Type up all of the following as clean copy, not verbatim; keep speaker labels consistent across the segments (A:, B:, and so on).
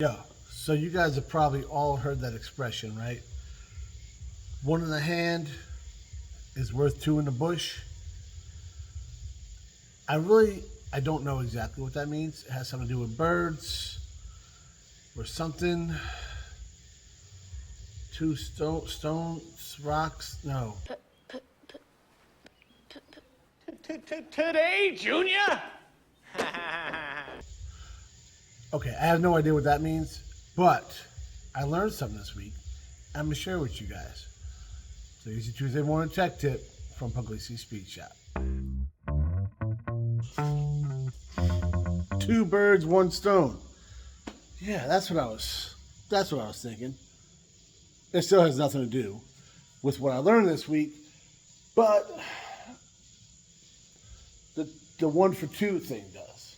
A: Yeah, so you guys have probably all heard that expression, right? One in the hand is worth two in the bush. I don't know exactly what that means. It has something to do with birds or something. Two stones, rocks. No.
B: Today, Junior?
A: Okay, I have no idea what that means, but I learned something this week. I'm gonna share with you guys. So here's your Tuesday morning tech tip from Pugliese Speed Shop. Two birds, one stone. Yeah, that's what I was thinking. It still has nothing to do with what I learned this week, but the one for two thing does.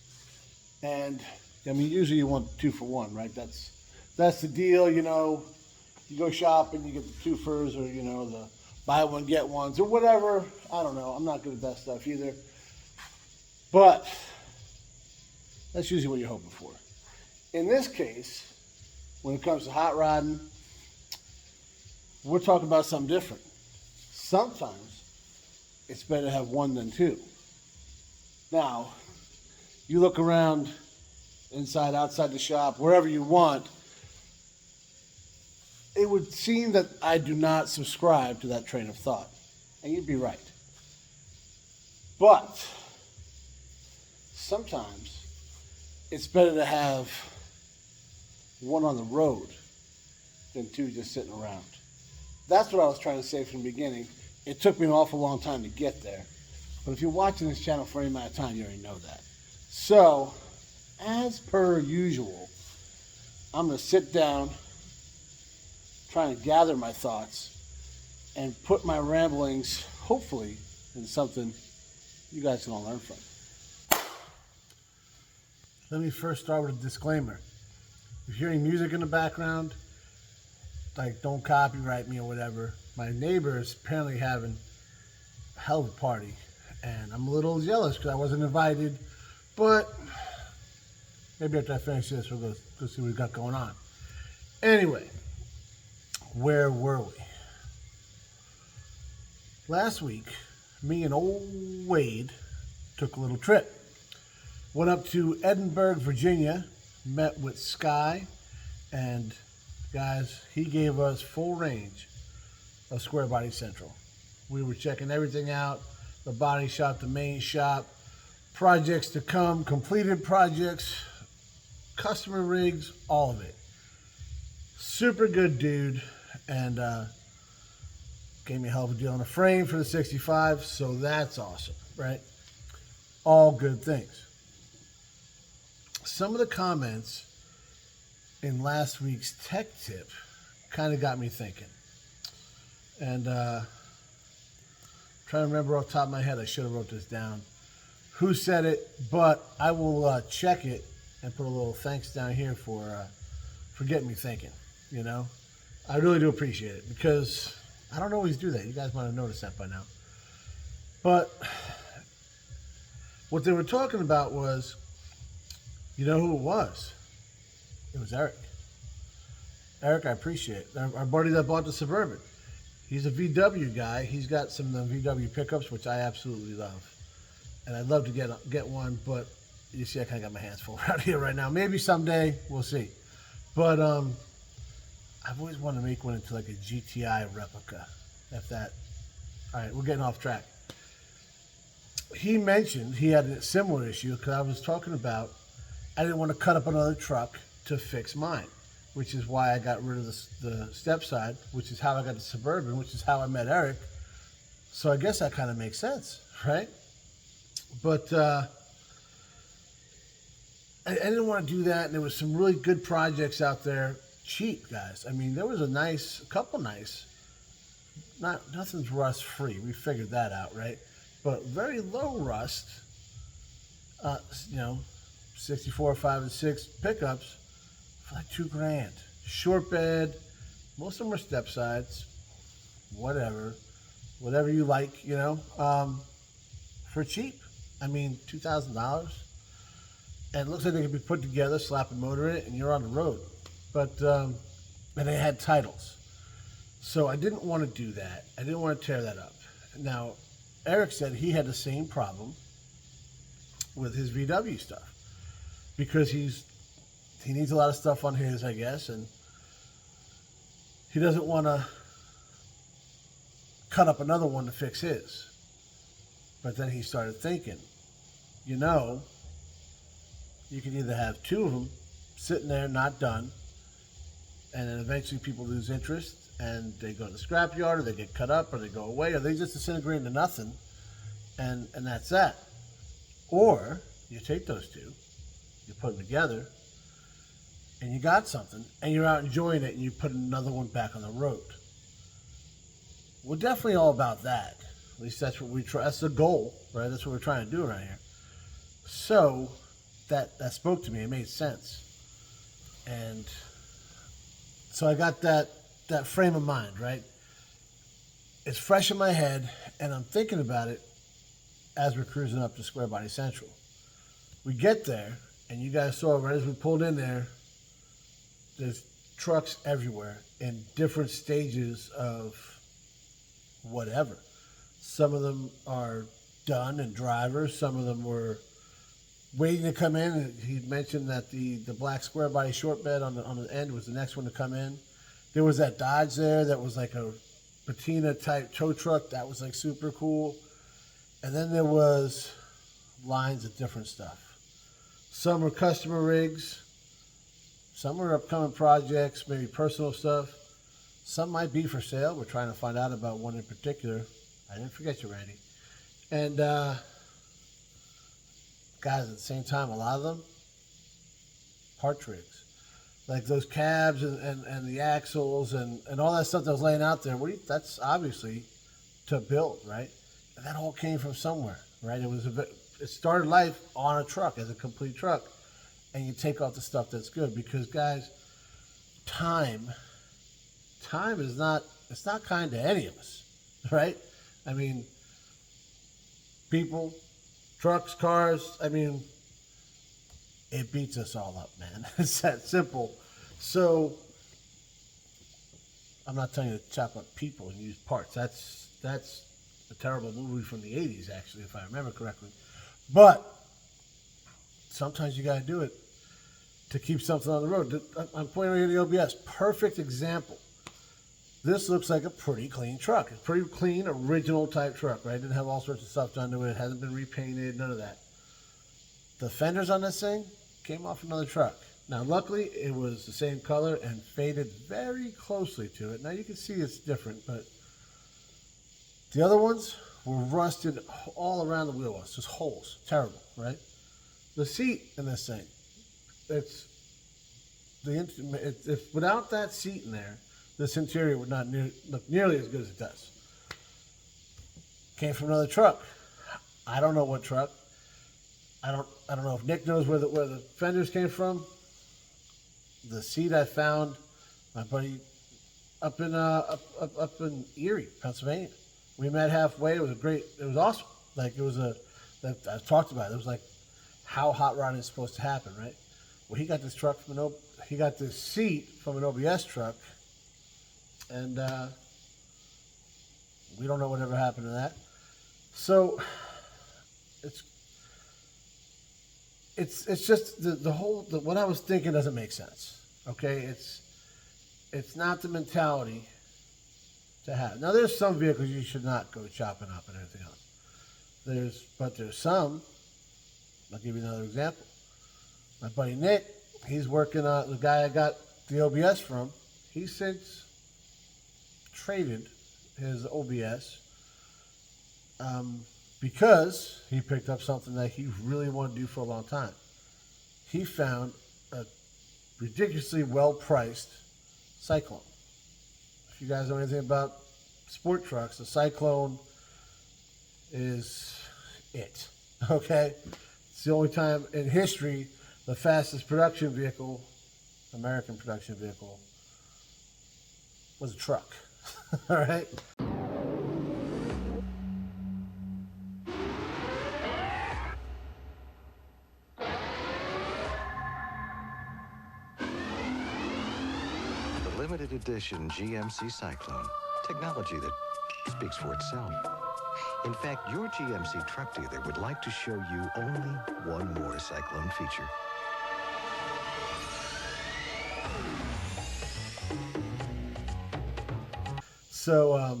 A: And I mean, usually you want two for one, right? That's the deal, you know. You go shopping, you get the twofers, or you know, the buy one get ones, or whatever. I don't know. I'm not good at that stuff either. But that's usually what you're hoping for. In this case, when it comes to hot rodding, we're talking about something different. Sometimes it's better to have one than two. Now, you look around inside, outside the shop, wherever you want, it would seem that I do not subscribe to that train of thought. And you'd be right. But sometimes it's better to have one on the road than two just sitting around. That's what I was trying to say from the beginning. It took me an awful long time to get there. But if you're watching this channel for any amount of time, you already know that. So, as per usual, I'm going to sit down, try and gather my thoughts, and put my ramblings, hopefully, in something you guys can all learn from. Let me first start with a disclaimer. If you're hearing music in the background, like don't copyright me or whatever. My neighbor is apparently having a hell of a party, and I'm a little jealous because I wasn't invited, but maybe after I finish this, we'll go see what we got going on. Anyway, where were we? Last week, me and old Wade took a little trip. Went up to Edinburgh, Virginia, met with Sky, and guys, he gave us full range of Square Body Central. We were checking everything out, the body shop, the main shop, projects to come, completed projects, customer rigs, all of it. Super good dude, and gave me a hell of a deal on a frame for the 65, so that's awesome, right? All good things. Some of the comments in last week's tech tip kind of got me thinking. And trying to remember off the top of my head, I should have wrote this down. Who said it, but I will check it and put a little thanks down here for getting me thinking, you know? I really do appreciate it because I don't always do that. You guys might have noticed that by now. But what they were talking about was, you know who it was? It was Eric. Eric, I appreciate it. Our buddy that bought the Suburban. He's a VW guy. He's got some of the VW pickups, which I absolutely love. And I'd love to get one, but you see I kind of got my hands full around here right now. Maybe someday, we'll see. But I've always wanted to make one into like a GTI replica. All right, we're getting off track. He mentioned he had a similar issue because I was talking about I didn't want to cut up another truck to fix mine, which is why I got rid of the step side, which is how I got the Suburban, which is how I met Eric. So I guess that kind of makes sense, right? But I didn't want to do that, and there was some really good projects out there, cheap, guys. I mean, there was a couple nice, nothing's rust free. We figured that out, right? But very low rust, you know, 64, 5, and 6 pickups for like $2,000. Short bed, most of them are step sides, whatever you like, you know, for cheap. I mean, $2,000. And it looks like they can be put together, slap a motor in it, and you're on the road. But and they had titles. So I didn't want to do that. I didn't want to tear that up. Now, Eric said he had the same problem with his VW stuff because he needs a lot of stuff on his, I guess, and he doesn't want to cut up another one to fix his. But then he started thinking, you know, you can either have two of them sitting there not done, and then eventually people lose interest and they go to the scrapyard or they get cut up or they go away or they just disintegrate into nothing, and that's that. Or you take those two, you put them together, and you got something, and you're out enjoying it, and you put another one back on the road. We're definitely all about that. At least that's what we try. That's the goal, right? That's what we're trying to do around here. So that spoke to me. It made sense, and so I got that frame of mind, right? It's fresh in my head, and I'm thinking about it as we're cruising up to Square Body Central. We get there, and you guys saw right as we pulled in there, there's trucks everywhere in different stages of whatever. Some of them are done and drivers. Some of them were waiting to come in. He mentioned that the black square body short bed on the end was the next one to come in. There was that Dodge there that was like a patina type tow truck. That was like super cool. And then there was lines of different stuff. Some were customer rigs. Some were upcoming projects, maybe personal stuff. Some might be for sale. We're trying to find out about one in particular. I didn't forget you, Randy. And guys, at the same time, a lot of them, parts rigs. Like those cabs and the axles and all that stuff that was laying out there. That's obviously to build, right? And that all came from somewhere, right? It started life on a truck as a complete truck. And you take off the stuff that's good because, guys, time is not kind to any of us, right? I mean, people, trucks, cars, I mean, it beats us all up, man. It's that simple. So I'm not telling you to chop up people and use parts. That's a terrible movie from the 80s, actually, if I remember correctly. But sometimes you got to do it to keep something on the road. I'm pointing right here the OBS. Perfect example. This looks like a pretty clean truck. It's pretty clean, original type truck, right? It didn't have all sorts of stuff done to it. It hasn't been repainted, none of that. The fenders on this thing came off another truck. Now, luckily, it was the same color and faded very closely to it. Now, you can see it's different, but the other ones were rusted all around the wheel wells. Just holes. Terrible, right? The seat in this thing, if without that seat in there, this interior would not look nearly as good as it does. Came from another truck. I don't know what truck. I don't know if Nick knows where the fenders came from. The seat I found, my buddy up in Erie, Pennsylvania. We met halfway. It was awesome. Like I've talked about it. It was like how hot rodding is supposed to happen, right? Well, he got this seat from an OBS truck, and we don't know whatever happened to that. So it's just what I was thinking doesn't make sense. Okay, it's not the mentality to have. Now there's some vehicles you should not go chopping up and everything else. But there's some. I'll give you another example. My buddy Nick, he's working on the guy I got the OBS from. He's since traded his OBS because he picked up something that he really wanted to do for a long time. He found a ridiculously well-priced Cyclone. If you guys know anything about sport trucks, the Cyclone is it. Okay? It's the only time in history the fastest production vehicle, American production vehicle, was a truck. All right?
B: limited edition GMC Cyclone. Technology that speaks for itself. In fact, your GMC truck dealer would like to show you only one more Cyclone feature.
A: So,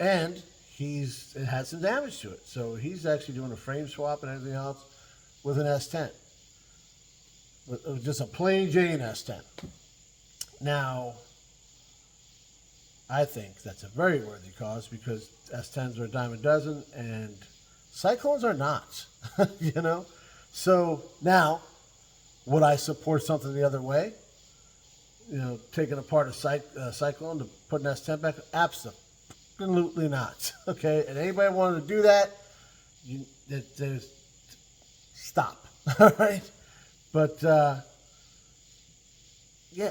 A: and it had some damage to it. So he's actually doing a frame swap and everything else with an S10. With just a plain Jane S10. Now, I think that's a very worthy cause because S10s are a dime a dozen and Cyclones are not, you know? So now, would I support something the other way? You know, taking apart a Cyclone to put an S10 back? Absolutely not. Okay, and anybody wanted to do that, there's stop. All right, but yeah,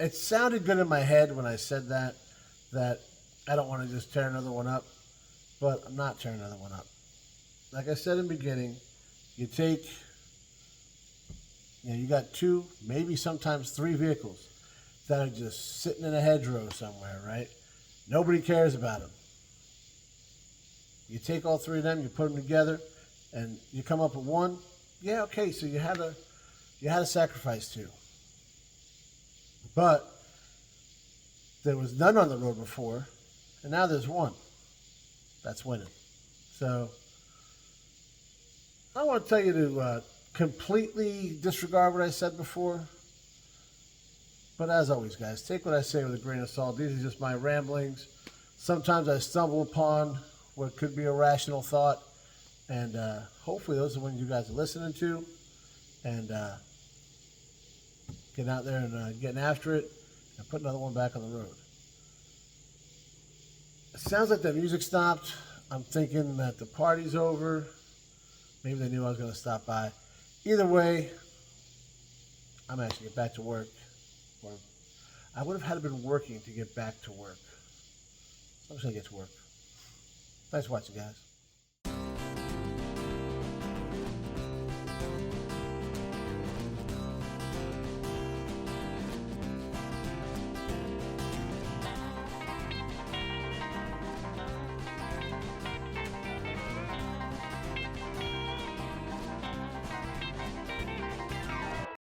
A: it sounded good in my head when I said that I don't want to just tear another one up, but I'm not tearing another one up. Like I said in the beginning, you got two, maybe sometimes three vehicles that are just sitting in a hedgerow somewhere, right? Nobody cares about them. You take all three of them, you put them together, and you come up with one. Yeah, okay, so you had to sacrifice two. But there was none on the road before, and now there's one. That's winning. So I want to tell you to completely disregard what I said before. But as always, guys, take what I say with a grain of salt. These are just my ramblings. Sometimes I stumble upon what could be a rational thought. And hopefully those are the ones you guys are listening to. And getting out there and getting after it and put another one back on the road. It sounds like that music stopped. I'm thinking that the party's over. Maybe they knew I was going to stop by. Either way, I'm actually get back to work. Or I would have had to been working to get back to work. So I'm just going to get to work. Thanks for watching, guys.